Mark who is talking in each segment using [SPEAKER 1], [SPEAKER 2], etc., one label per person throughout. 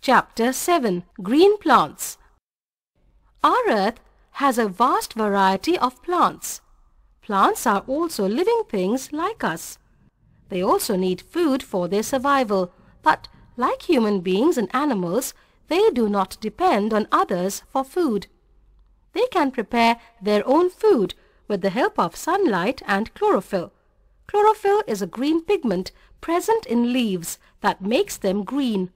[SPEAKER 1] Chapter 7 Green Plants. Our earth has a vast variety of plants. Plants are also living things like us. They also need food for their survival, but like human beings and animals, they do not depend on others for food. They can prepare their own food with the help of sunlight and chlorophyll. Chlorophyll is a green pigment present in leaves that makes them green.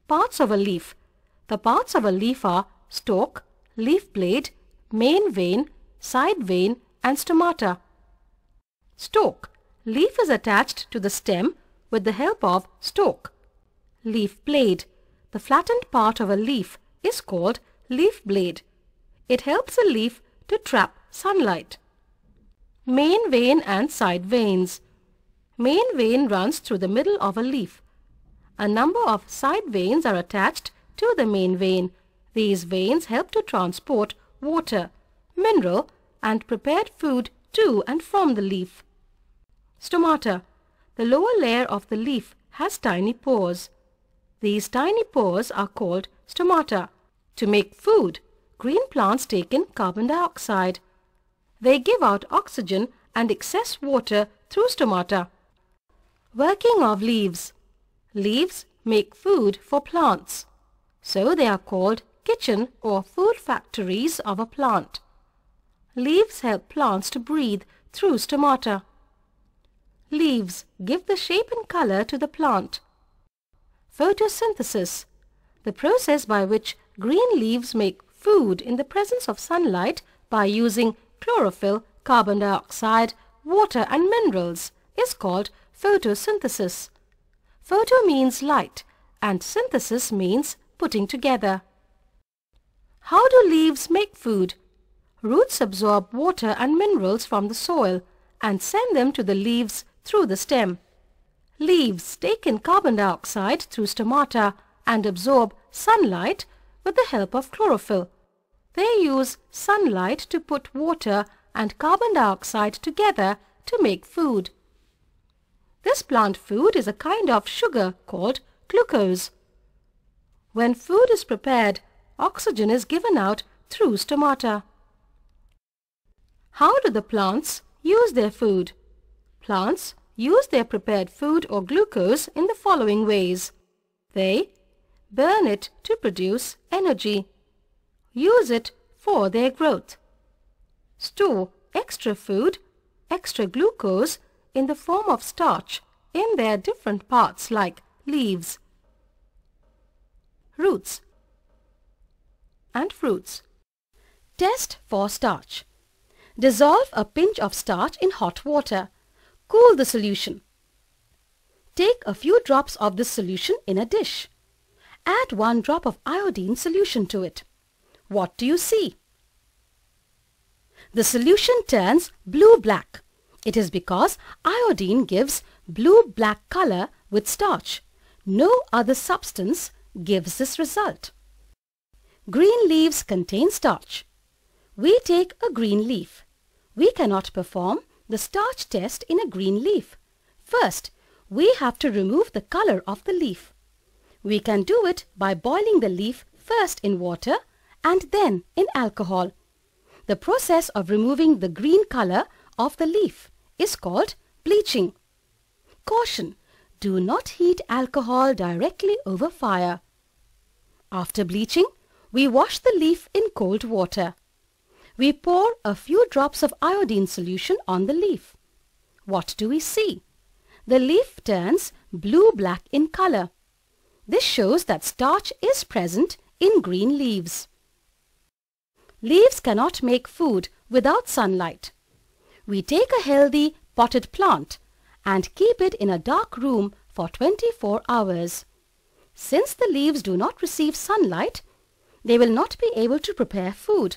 [SPEAKER 1] Parts of a leaf. The parts of a leaf are stalk, leaf blade, main vein, side vein and stomata. Stalk. Leaf is attached to the stem with the help of stalk. Leaf blade. The flattened part of a leaf is called leaf blade. It helps a leaf to trap sunlight. Main vein and side veins. Main vein runs through the middle of a leaf. A number of side veins are attached to the main vein. These veins help to transport water, mineral and prepared food to and from the leaf. Stomata. The lower layer of the leaf has tiny pores. These tiny pores are called stomata. To make food, green plants take in carbon dioxide. They give out oxygen and excess water through stomata. Working of leaves. Leaves make food for plants. So they are called kitchen or food factories of a plant. Leaves help plants to breathe through stomata. Leaves give the shape and color to the plant. Photosynthesis. The process by which green leaves make food in the presence of sunlight by using chlorophyll, carbon dioxide, water and minerals is called photosynthesis. Photo means light and synthesis means putting together. How do leaves make food? Roots absorb water and minerals from the soil and send them to the leaves through the stem. Leaves take in carbon dioxide through stomata and absorb sunlight with the help of chlorophyll. They use sunlight to put water and carbon dioxide together to make food. This plant food is a kind of sugar called glucose. When food is prepared, oxygen is given out through stomata. How do the plants use their food? Plants use their prepared food or glucose in the following ways. They burn it to produce energy. Use it for their growth. Store extra food, extra glucose, in the form of starch in their different parts like leaves, roots and fruits. Test for starch. Dissolve a pinch of starch in hot water. Cool the solution. Take a few drops of this solution in a dish. Add 1 drop of iodine solution to it. What do you see? The solution turns blue-black. It is because iodine gives blue-black color with starch. No other substance gives this result. Green leaves contain starch. We take a green leaf. We cannot perform the starch test in a green leaf. First, we have to remove the color of the leaf. We can do it by boiling the leaf first in water and then in alcohol. The process of removing the green color of the leaf is called bleaching. Caution! Do not heat alcohol directly over fire. After bleaching, we wash the leaf in cold water. We pour a few drops of iodine solution on the leaf. What do we see? The leaf turns blue-black in color. This shows that starch is present in green leaves. Leaves cannot make food without sunlight. We take a healthy potted plant and keep it in a dark room for 24 hours. Since the leaves do not receive sunlight, they will not be able to prepare food.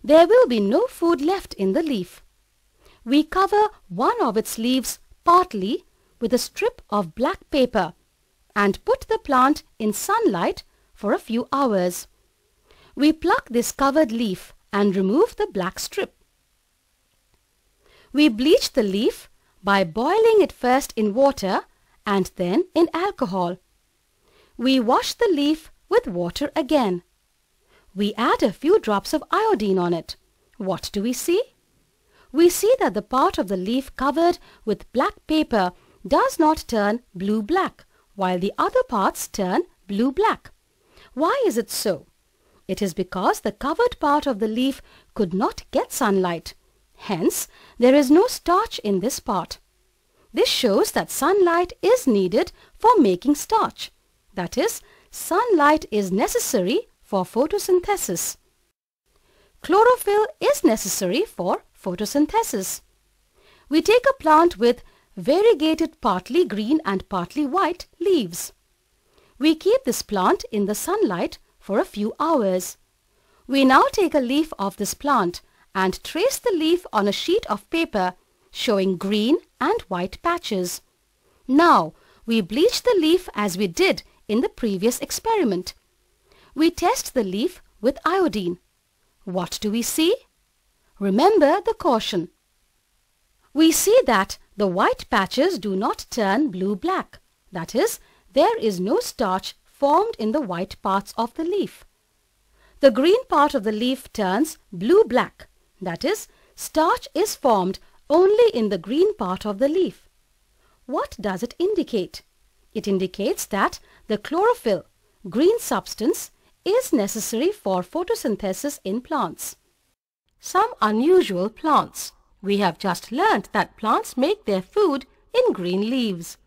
[SPEAKER 1] There will be no food left in the leaf. We cover one of its leaves partly with a strip of black paper and put the plant in sunlight for a few hours. We pluck this covered leaf and remove the black strip. We bleach the leaf by boiling it first in water and then in alcohol. We wash the leaf with water again. We add a few drops of iodine on it. What do we see? We see that the part of the leaf covered with black paper does not turn blue-black, while the other parts turn blue-black. Why is it so? It is because the covered part of the leaf could not get sunlight. Hence, there is no starch in this part. This shows that sunlight is needed for making starch. That is, sunlight is necessary for photosynthesis. Chlorophyll is necessary for photosynthesis. We take a plant with variegated partly green and partly white leaves. We keep this plant in the sunlight for a few hours. We now take a leaf of this plant and trace the leaf on a sheet of paper showing green and white patches. Now, we bleach the leaf as we did in the previous experiment. We test the leaf with iodine. What do we see? Remember the caution. We see that the white patches do not turn blue-black. That is, there is no starch formed in the white parts of the leaf. The green part of the leaf turns blue-black. That is, starch is formed only in the green part of the leaf. What does it indicate? It indicates that the chlorophyll, green substance, is necessary for photosynthesis in plants. Some unusual plants. We have just learnt that plants make their food in green leaves.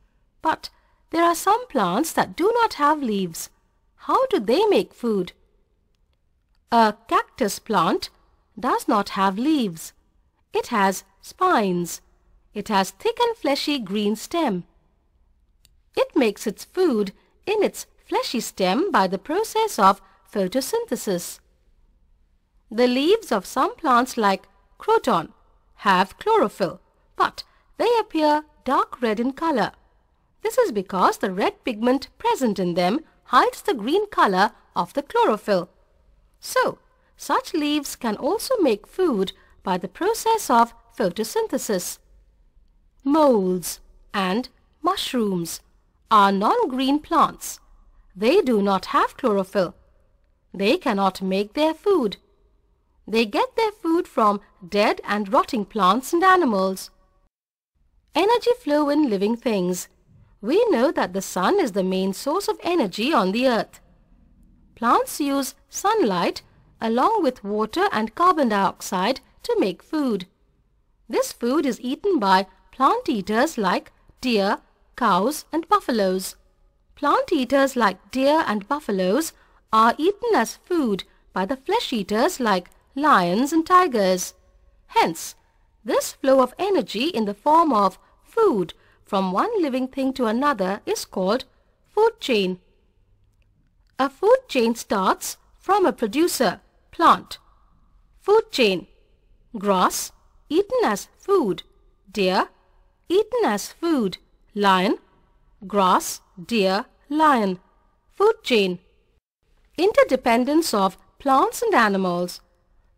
[SPEAKER 1] But there are some plants that do not have leaves. How do they make food? A cactus plant does not have leaves. It has spines. It has thick and fleshy green stem. It makes its food in its fleshy stem by the process of photosynthesis. The leaves of some plants like croton have chlorophyll, but they appear dark red in color. This is because the red pigment present in them hides the green color of the chlorophyll. So, such leaves can also make food by the process of photosynthesis. Molds and mushrooms are non-green plants. They do not have chlorophyll. They cannot make their food. They get their food from dead and rotting plants and animals. Energy flow in living things. We know that the sun is the main source of energy on the earth. Plants use sunlight along with water and carbon dioxide to make food. This food is eaten by plant eaters like deer, cows and buffaloes. Plant eaters like deer and buffaloes are eaten as food by the flesh eaters like lions and tigers. Hence, this flow of energy in the form of food from one living thing to another is called food chain. A food chain starts from a producer, plant. Food chain: grass, eaten as food; deer, eaten as food; lion, grass, deer, lion. Food chain. Interdependence of plants and animals.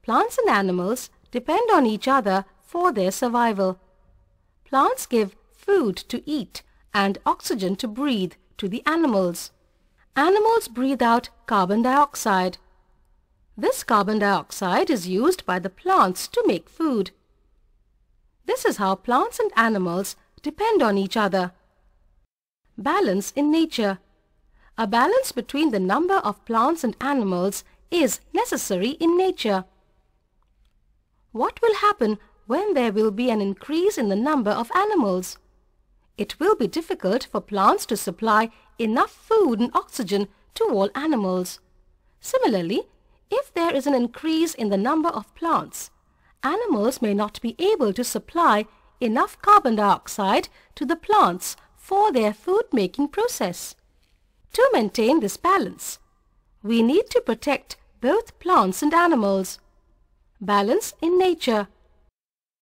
[SPEAKER 1] Plants and animals depend on each other for their survival. Plants give food to eat and oxygen to breathe to the animals. Animals breathe out carbon dioxide. This carbon dioxide is used by the plants to make food. This is how plants and animals depend on each other. Balance in nature. A balance between the number of plants and animals is necessary in nature. What will happen when there will be an increase in the number of animals? It will be difficult for plants to supply enough food and oxygen to all animals. Similarly, if there is an increase in the number of plants, animals may not be able to supply enough carbon dioxide to the plants for their food-making process. To maintain this balance, we need to protect both plants and animals. Balance in nature.